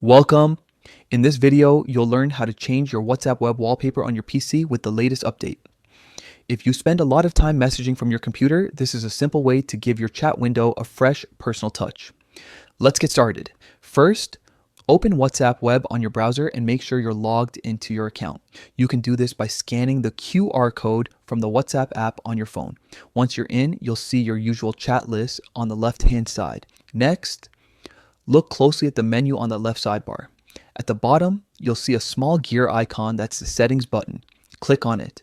Welcome. In this video, you'll learn how to change your WhatsApp web wallpaper on your PC with the latest update. If you spend a lot of time messaging from your computer, this is a simple way to give your chat window a fresh, personal touch. Let's get started. First, open WhatsApp web on your browser and make sure you're logged into your account. You can do this by scanning the QR code from the WhatsApp app on your phone. Once you're in, you'll see your usual chat list on the left-hand side. Next, look closely at the menu on the left sidebar. At the bottom, you'll see a small gear icon that's the settings button. Click on it.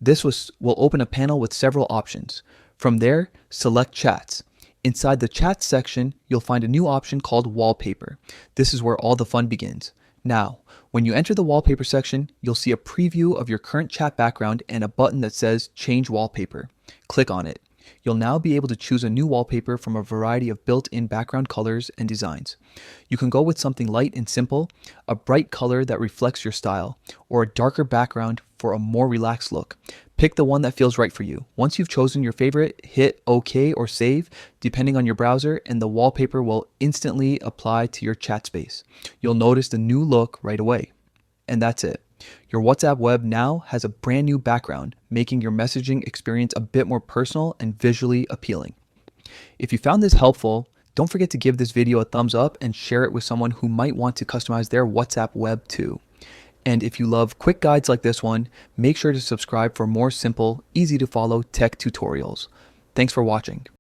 This will open a panel with several options. From there, select chats. Inside the chat section, you'll find a new option called Wallpaper. This is where all the fun begins. Now, when you enter the Wallpaper section, you'll see a preview of your current chat background and a button that says Change Wallpaper. Click on it. You'll now be able to choose a new wallpaper from a variety of built-in background colors and designs. You can go with something light and simple, a bright color that reflects your style, or a darker background for a more relaxed look. Pick the one that feels right for you. Once you've chosen your favorite, hit OK or Save, depending on your browser, and the wallpaper will instantly apply to your chat space. You'll notice the new look right away. And that's it. Your WhatsApp web now has a brand new background, making your messaging experience a bit more personal and visually appealing. If you found this helpful, don't forget to give this video a thumbs up and share it with someone who might want to customize their WhatsApp web too. And if you love quick guides like this one, make sure to subscribe for more simple, easy to follow tech tutorials. Thanks for watching.